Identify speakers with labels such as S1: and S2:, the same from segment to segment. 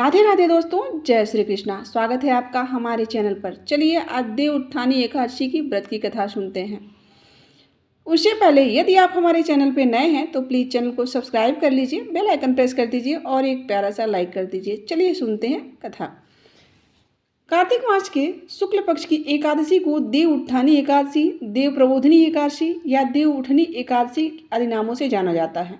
S1: राधे राधे दोस्तों, जय श्री कृष्णा। स्वागत है आपका हमारे चैनल पर। चलिए आज देव उत्थानी एकादशी की व्रत की कथा सुनते हैं। उससे पहले यदि आप हमारे चैनल पर नए हैं तो प्लीज़ चैनल को सब्सक्राइब कर लीजिए, बेल आइकन प्रेस कर दीजिए और एक प्यारा सा लाइक कर दीजिए। चलिए सुनते हैं कथा। कार्तिक मास के शुक्ल पक्ष की एकादशी को देव उत्थानी एकादशी, देव प्रबोधिनी एकादशी या देव उठनी एकादशी आदि नामों से जाना जाता है।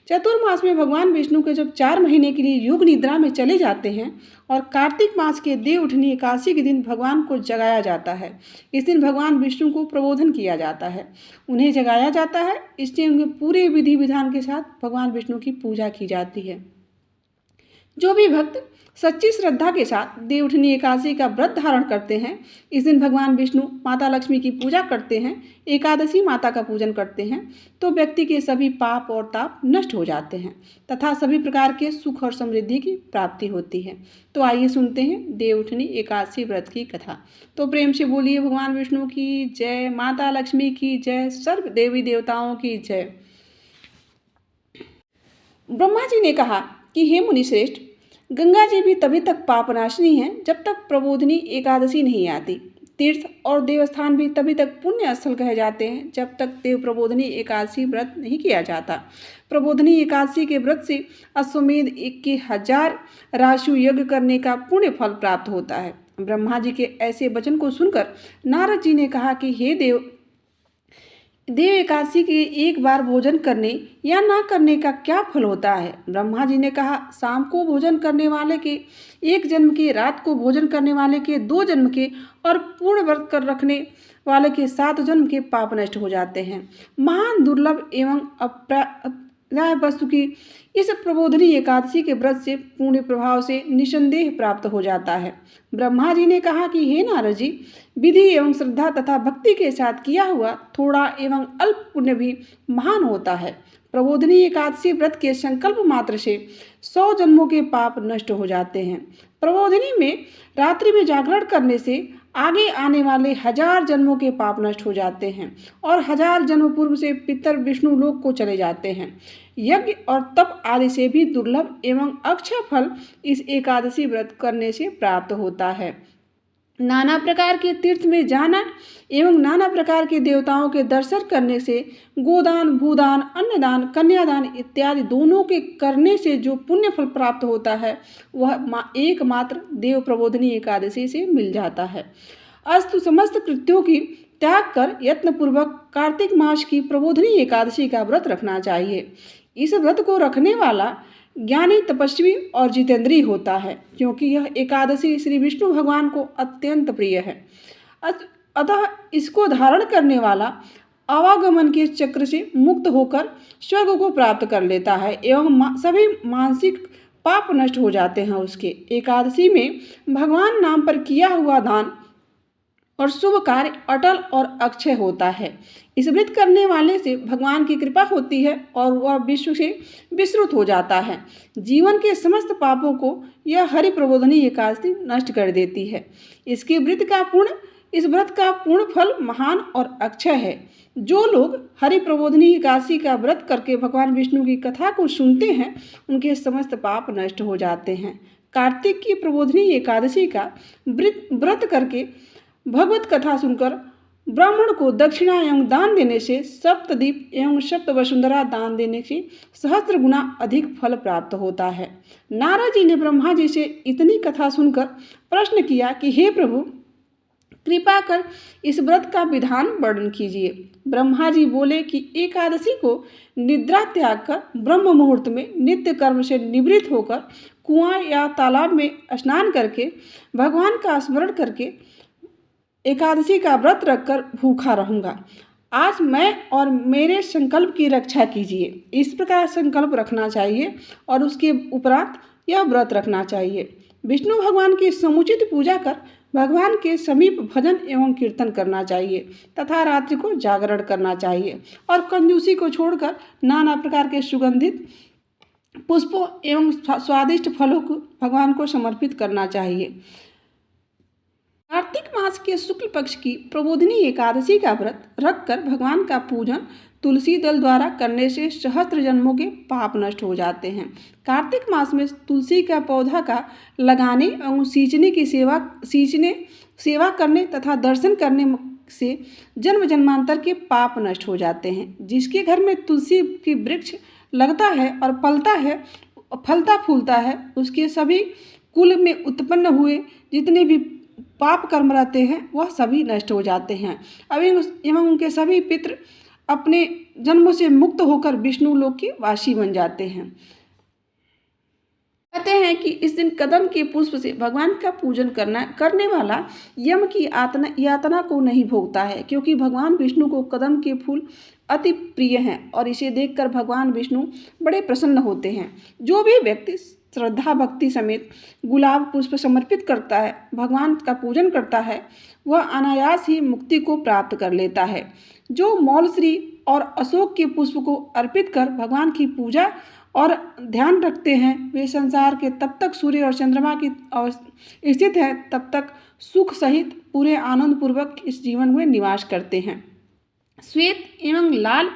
S1: चतुर्मास में भगवान विष्णु के जब 4 महीने के लिए युग निद्रा में चले जाते हैं और कार्तिक मास के देव उठनी एकादशी के दिन भगवान को जगाया जाता है। इस दिन भगवान विष्णु को प्रबोधन किया जाता है, उन्हें जगाया जाता है। इसलिए उनके पूरे विधि विधान के साथ भगवान विष्णु की पूजा की जाती है। जो भी भक्त सच्ची श्रद्धा के साथ देव उठनी एकादशी का व्रत धारण करते हैं, इस दिन भगवान विष्णु माता लक्ष्मी की पूजा करते हैं, एकादशी माता का पूजन करते हैं, तो व्यक्ति के सभी पाप और ताप नष्ट हो जाते हैं तथा सभी प्रकार के सुख और समृद्धि की प्राप्ति होती है। तो आइए सुनते हैं देव उठनी एकादशी व्रत की कथा। तो प्रेम से बोलिए भगवान विष्णु की जय, माता लक्ष्मी की जय, सर्व देवी देवताओं की जय। ब्रह्मा जी ने कहा कि हे मुनिश्रेष्ठ, गंगा जी भी तभी तक पापनाशिनी हैं जब तक प्रबोधिनी एकादशी नहीं आती। तीर्थ और देवस्थान भी तभी तक पुण्य स्थल कहे जाते हैं जब तक देव प्रबोधिनी एकादशी व्रत नहीं किया जाता। प्रबोधिनी एकादशी के व्रत से अश्वमेध 1000 राशि यज्ञ करने का पुण्य फल प्राप्त होता है। ब्रह्मा जी के ऐसे वचन को सुनकर नारद जी ने कहा कि हे देव एकादशी के एक बार भोजन करने या ना करने का क्या फल होता है। ब्रह्मा जी ने कहा, शाम को भोजन करने वाले के 1 जन्म के, रात को भोजन करने वाले के 2 जन्म के और पूर्ण व्रत कर रखने वाले के 7 जन्म के पाप नष्ट हो जाते हैं। महान दुर्लभ एवं अप्राप्य वस्तु की इस प्रबोधिनी एकादशी के व्रत से पुण्य प्रभाव से निसंदेह प्राप्त हो जाता है। ब्रह्मा जी ने कहा कि हे नारद जी, विधि एवं श्रद्धा तथा भक्ति के साथ किया हुआ थोड़ा एवं अल्प पुण्य भी महान होता है। प्रबोधिनी एकादशी व्रत के संकल्प मात्र से 100 जन्मों के पाप नष्ट हो जाते हैं। प्रबोधिनी में रात्रि में जागरण करने से आगे आने वाले 1000 जन्मों के पाप नष्ट हो जाते हैं और 1000 जन्म पूर्व से पितर विष्णु लोक को चले जाते हैं। यज्ञ और तप आदि से भी दुर्लभ एवं अक्षय फल इस एकादशी व्रत करने से प्राप्त होता है। नाना प्रकार के तीर्थ में जाना एवं नाना प्रकार के देवताओं के दर्शन करने से, गोदान, भूदान, अन्नदान, कन्यादान इत्यादि दोनों के करने से जो पुण्य फल प्राप्त होता है वह एकमात्र देव प्रबोधिनी एकादशी से मिल जाता है। अस्तु समस्त कृत्यों की त्याग कर यत्नपूर्वक कार्तिक मास की प्रबोधिनी एकादशी का व्रत रखना चाहिए। इस व्रत को रखने वाला ज्ञानी, तपस्वी और जितेंद्रिय होता है, क्योंकि यह एकादशी श्री विष्णु भगवान को अत्यंत प्रिय है। अतः इसको धारण करने वाला आवागमन के चक्र से मुक्त होकर स्वर्ग को प्राप्त कर लेता है एवं सभी मानसिक पाप नष्ट हो जाते हैं उसके। एकादशी में भगवान नाम पर किया हुआ दान और शुभ कार्य अटल और अक्षय होता है। इस व्रत करने वाले से भगवान की कृपा होती है और वह विश्व से विस्मृत हो जाता है। जीवन के समस्त पापों को यह हरि प्रबोधिनी एकादशी नष्ट कर देती है। इस व्रत का पूर्ण फल महान और अक्षय है। जो लोग हरि प्रबोधिनी एकादशी का व्रत करके भगवान विष्णु की कथा को सुनते हैं, उनके समस्त पाप नष्ट हो जाते हैं। कार्तिक की प्रबोधिनी एकादशी का व्रत करके भगवत कथा सुनकर ब्राह्मण को दक्षिणा एवं दान देने से, सप्तदीप एवं सप्त वसुंधरा दान देने से सहस्त्र गुना अधिक फल प्राप्त होता है। नारद जी ने ब्रह्मा जी से इतनी कथा सुनकर प्रश्न किया कि हे प्रभु, कृपा कर इस व्रत का विधान वर्णन कीजिए। ब्रह्मा जी बोले कि एकादशी को निद्रा त्याग कर ब्रह्म मुहूर्त में नित्य कर्म से निवृत्त होकर कुआं या तालाब में स्नान करके भगवान का स्मरण करके एकादशी का व्रत रखकर भूखा रहूँगा। आज मैं और मेरे संकल्प की रक्षा कीजिए। इस प्रकार संकल्प रखना चाहिए और उसके उपरांत यह व्रत रखना चाहिए। विष्णु भगवान की समुचित पूजा कर भगवान के समीप भजन एवं कीर्तन करना चाहिए तथा रात्रि को जागरण करना चाहिए और कंजूसी को छोड़कर नाना प्रकार के सुगंधित पुष्पों एवं स्वादिष्ट फलों को भगवान को समर्पित करना चाहिए। कार्तिक मास के शुक्ल पक्ष की प्रबोधिनी एकादशी का व्रत रखकर भगवान का पूजन तुलसी दल द्वारा करने से सहस्त्र जन्मों के पाप नष्ट हो जाते हैं। कार्तिक मास में तुलसी का पौधा का लगाने एवं सींचने की सेवा करने तथा दर्शन करने से जन्म जन्मांतर के पाप नष्ट हो जाते हैं। जिसके घर में तुलसी की वृक्ष लगता है और फलता फूलता है, उसके सभी कुल में उत्पन्न हुए जितने भी पाप कर्म रहते हैं वह सभी नष्ट हो जाते हैं एवं उनके सभी पितृ अपने जन्मों से मुक्त होकर विष्णु लोक के वासी बन जाते हैं। कहते हैं कि इस दिन कदम के पुष्प से भगवान का पूजन करने वाला यम की यातना को नहीं भोगता है, क्योंकि भगवान विष्णु को कदम के फूल अति प्रिय हैं और इसे देखकर भगवान विष्णु बड़े प्रसन्न होते हैं। जो भी व्यक्ति श्रद्धा भक्ति समेत गुलाब पुष्प समर्पित करता है, भगवान का पूजन करता है, वह अनायास ही मुक्ति को प्राप्त कर लेता है। जो मौलश्री और अशोक के पुष्प को अर्पित कर भगवान की पूजा और ध्यान रखते हैं, वे संसार के तब तक सूर्य और चंद्रमा की स्थित है तब तक सुख सहित पूरे आनंद पूर्वक इस जीवन में निवास करते हैं। श्वेत एवं लाल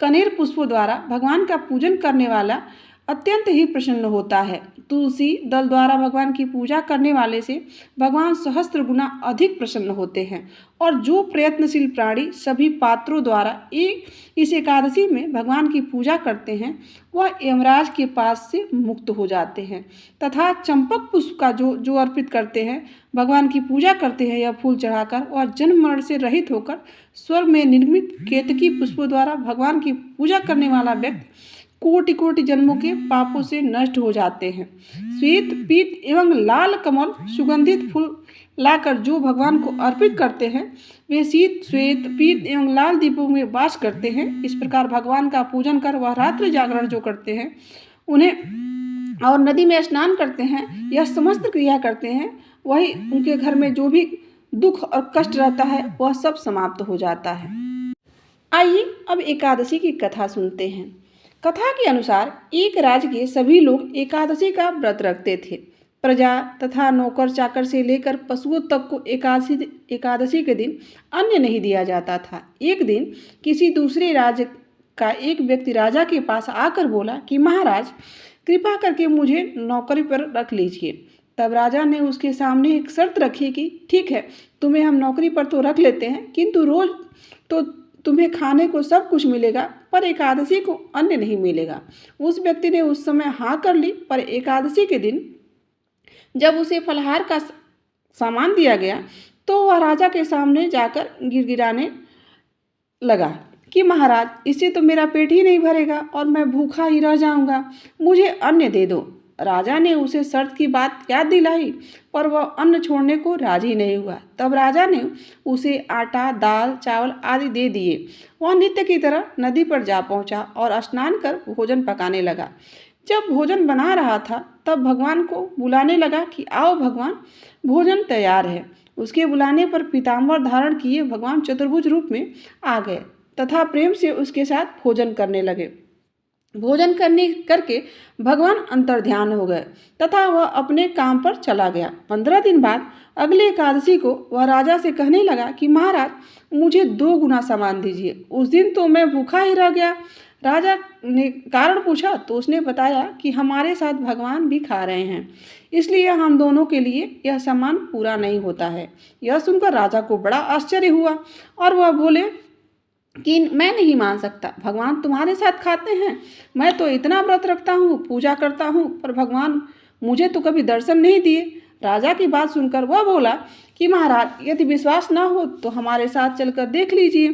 S1: कनेर पुष्पों द्वारा भगवान का पूजन करने वाला अत्यंत ही प्रसन्न होता है। तुलसी दल द्वारा भगवान की पूजा करने वाले से भगवान सहस्त्र गुना अधिक प्रसन्न होते हैं और जो प्रयत्नशील प्राणी सभी पात्रों द्वारा इस एकादशी में भगवान की पूजा करते हैं वह यमराज के पास से मुक्त हो जाते हैं। तथा चंपक पुष्प का जो अर्पित करते हैं, भगवान की पूजा करते हैं, यह फूल चढ़ाकर वह जन्म मरण से रहित होकर स्वर्ग में निर्मित केतकी पुष्पों द्वारा भगवान की पूजा करने वाला व्यक्ति कोटि कोटि जन्मों के पापों से नष्ट हो जाते हैं। श्वेत पीत एवं लाल कमल सुगंधित फूल लाकर जो भगवान को अर्पित करते हैं वे श्वेत पीत एवं लाल दीपों में वास करते हैं। इस प्रकार भगवान का पूजन कर वह रात्रि जागरण जो करते हैं उन्हें और नदी में स्नान करते हैं, यह समस्त क्रिया करते हैं, वही उनके घर में जो भी दुख और कष्ट रहता है वह सब समाप्त हो जाता है। आइए अब एकादशी की कथा सुनते हैं। कथा के अनुसार एक राज्य के सभी लोग एकादशी का व्रत रखते थे। प्रजा तथा नौकर चाकर से लेकर पशुओं तक को एकादशी के दिन अन्न नहीं दिया जाता था। एक दिन किसी दूसरे राज्य का एक व्यक्ति राजा के पास आकर बोला कि महाराज, कृपा करके मुझे नौकरी पर रख लीजिए। तब राजा ने उसके सामने एक शर्त रखी कि ठीक है, तुम्हें हम नौकरी पर तो रख लेते हैं, किंतु रोज तो तुम्हें खाने को सब कुछ मिलेगा, पर एकादशी को अन्न नहीं मिलेगा। उस व्यक्ति ने उस समय हाँ कर ली, पर एकादशी के दिन जब उसे फलाहार का सामान दिया गया तो वह राजा के सामने जाकर गिड़गिड़ाने लगा कि महाराज, इससे तो मेरा पेट ही नहीं भरेगा और मैं भूखा ही रह जाऊंगा, मुझे अन्न दे दो। राजा ने उसे शर्त की बात याद दिलाई, पर वह अन्न छोड़ने को राजी नहीं हुआ। तब राजा ने उसे आटा, दाल, चावल आदि दे दिए। वह नित्य की तरह नदी पर जा पहुंचा और स्नान कर भोजन पकाने लगा। जब भोजन बना रहा था तब भगवान को बुलाने लगा कि आओ भगवान, भोजन तैयार है। उसके बुलाने पर पीताम्बर धारण किए भगवान चतुर्भुज रूप में आ गए तथा प्रेम से उसके साथ भोजन करने लगे। भोजन करके भगवान अंतर्ध्यान हो गए तथा वह अपने काम पर चला गया। 15 दिन बाद अगले एकादशी को वह राजा से कहने लगा कि महाराज, मुझे 2 गुना सामान दीजिए। उस दिन तो मैं भूखा ही रह गया। राजा ने कारण पूछा तो उसने बताया कि हमारे साथ भगवान भी खा रहे हैं, इसलिए हम दोनों के लिए यह सामान पूरा नहीं होता है। यह सुनकर राजा को बड़ा आश्चर्य हुआ और वह बोले कि मैं नहीं मान सकता, भगवान तुम्हारे साथ खाते हैं। मैं तो इतना व्रत रखता हूँ, पूजा करता हूँ, पर भगवान मुझे तो कभी दर्शन नहीं दिए। राजा की बात सुनकर वह बोला कि महाराज, यदि विश्वास ना हो तो हमारे साथ चलकर देख लीजिए।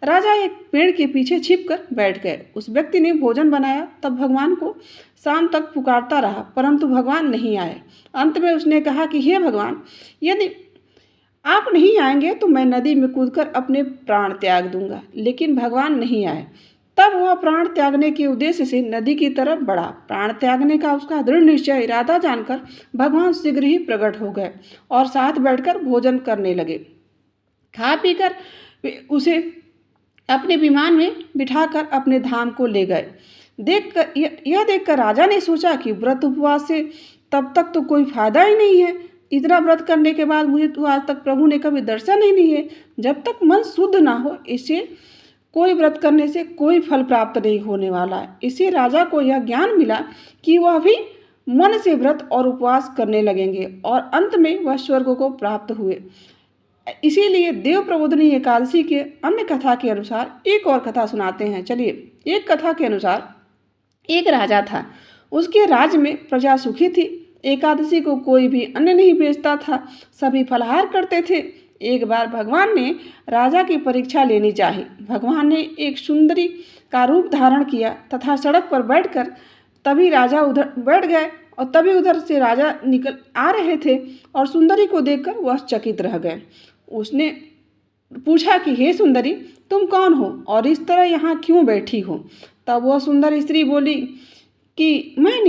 S1: राजा एक पेड़ के पीछे छिपकर बैठ गए। उस व्यक्ति ने भोजन बनाया, तब भगवान को शाम तक पुकारता रहा, परंतु भगवान नहीं आए। अंत में उसने कहा कि हे भगवान, यदि आप नहीं आएंगे तो मैं नदी में कूदकर अपने प्राण त्याग दूंगा। लेकिन भगवान नहीं आए। तब वह प्राण त्यागने के उद्देश्य से नदी की तरफ बढ़ा। प्राण त्यागने का उसका दृढ़ निश्चय इरादा जानकर भगवान शीघ्र ही प्रकट हो गए और साथ बैठकर भोजन करने लगे। खा पीकर उसे अपने विमान में बिठाकर अपने धाम को ले गए। देखकर राजा ने सोचा कि व्रत उपवास से तब तक तो कोई फायदा ही नहीं है, इतना व्रत करने के बाद मुझे तो आज तक प्रभु ने कभी दर्शन ही नहीं है। जब तक मन शुद्ध ना हो इससे कोई व्रत करने से कोई फल प्राप्त नहीं होने वाला है। इससे राजा को यह ज्ञान मिला कि वह भी मन से व्रत और उपवास करने लगेंगे और अंत में वह स्वर्ग को प्राप्त हुए। इसीलिए देव प्रबोधिनी एकादशी के अन्य कथा के अनुसार एक और कथा सुनाते हैं। चलिए, एक कथा के अनुसार एक राजा था, उसके राज्य में प्रजा सुखी थी। एकादशी को कोई भी अन्न नहीं बेचता था, सभी फलाहार करते थे। एक बार भगवान ने राजा की परीक्षा लेनी चाही। भगवान ने एक सुंदरी का रूप धारण किया तथा सड़क पर बैठकर तभी राजा उधर बैठ गए और तभी उधर से राजा निकल आ रहे थे और सुंदरी को देखकर वह चकित रह गए। उसने पूछा कि हे सुंदरी, तुम कौन हो और इस तरह यहाँ क्यों बैठी हो? तब वह सुंदर स्त्री बोली कि मैं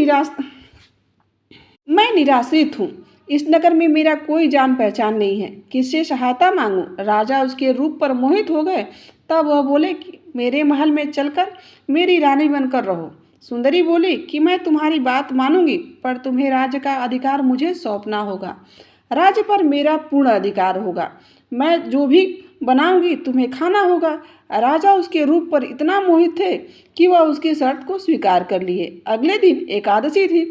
S1: निराश्रित हूँ। इस नगर में मेरा कोई जान पहचान नहीं है, किससे सहायता मांगूं? राजा उसके रूप पर मोहित हो गए। तब वह बोले कि मेरे महल में चलकर मेरी रानी बनकर रहो। सुंदरी बोली कि मैं तुम्हारी बात मानूंगी, पर तुम्हें राज्य का अधिकार मुझे सौंपना होगा। राज्य पर मेरा पूर्ण अधिकार होगा। मैं जो भी बनाऊंगी तुम्हें खाना होगा। राजा उसके रूप पर इतना मोहित थे कि वह उसकी शर्त को स्वीकार कर लिए। अगले दिन एकादशी थी।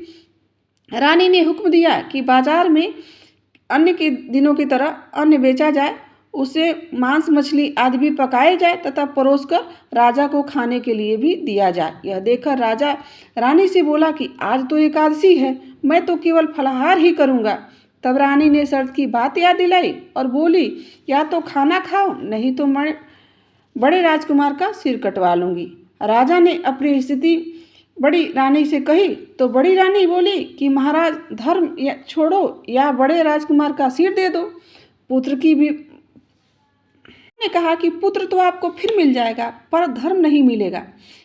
S1: रानी ने हुक्म दिया कि बाजार में अन्य के दिनों की तरह अन्न बेचा जाए, उसे मांस मछली आदि भी पकाए जाए तथा परोसकर राजा को खाने के लिए भी दिया जाए। यह देखकर राजा रानी से बोला कि आज तो एकादशी है, मैं तो केवल फलाहार ही करूँगा। तब रानी ने शर्त की बात याद दिलाई और बोली, या तो खाना खाओ, नहीं तो मैं बड़े राजकुमार का सिर कटवा लूँगी। राजा ने अपनी स्थिति बड़ी रानी से कही तो बड़ी रानी बोली कि महाराज, धर्म छोड़ो या बड़े राजकुमार का सिर दे दो। पुत्र की भी ने कहा कि पुत्र तो आपको फिर मिल जाएगा, पर धर्म नहीं मिलेगा।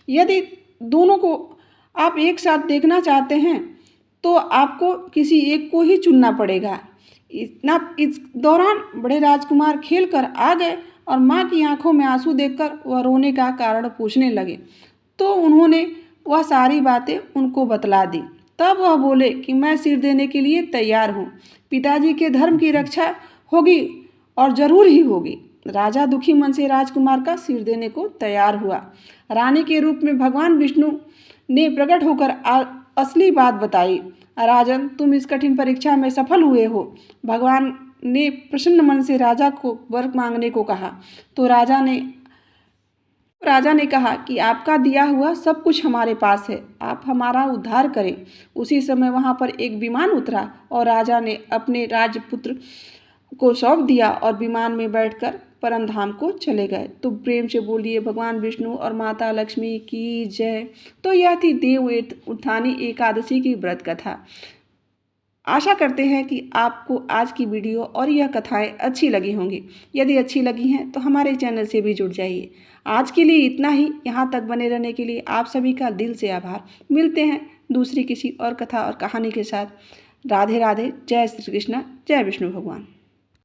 S1: यदि दोनों को आप एक साथ देखना चाहते हैं तो आपको किसी एक को ही चुनना पड़ेगा। इस दौरान बड़े राजकुमार खेल कर आ गए और माँ की आंखों में आंसू देखकर वह रोने का कारण पूछने लगे। तो उन्होंने वह सारी बातें उनको बतला दी। तब वह बोले कि मैं सिर देने के लिए तैयार हूँ, पिताजी के धर्म की रक्षा होगी और जरूर ही होगी। राजा दुखी मन से राजकुमार का सिर देने को तैयार हुआ। रानी के रूप में भगवान विष्णु ने प्रकट होकर असली बात बताई। राजन, तुम इस कठिन परीक्षा में सफल हुए हो। भगवान ने प्रसन्न मन से राजा को वर मांगने को कहा। तो राजा ने कहा कि आपका दिया हुआ सब कुछ हमारे पास है, आप हमारा उद्धार करें। उसी समय वहाँ पर एक विमान उतरा और राजा ने अपने राजपुत्र को सौंप दिया और विमान में बैठकर परमधाम को चले गए। तो प्रेम से बोलिए भगवान विष्णु और माता लक्ष्मी की जय। तो यह थी देव उत्थानी एकादशी की व्रत कथा। आशा करते हैं कि आपको आज की वीडियो और यह कथाएं अच्छी लगी होंगी। यदि अच्छी लगी हैं तो हमारे चैनल से भी जुड़ जाइए। आज के लिए इतना ही। यहाँ तक बने रहने के लिए आप सभी का दिल से आभार। मिलते हैं दूसरी किसी और कथा और कहानी के साथ। राधे राधे। जय श्री कृष्ण। जय विष्णु भगवान।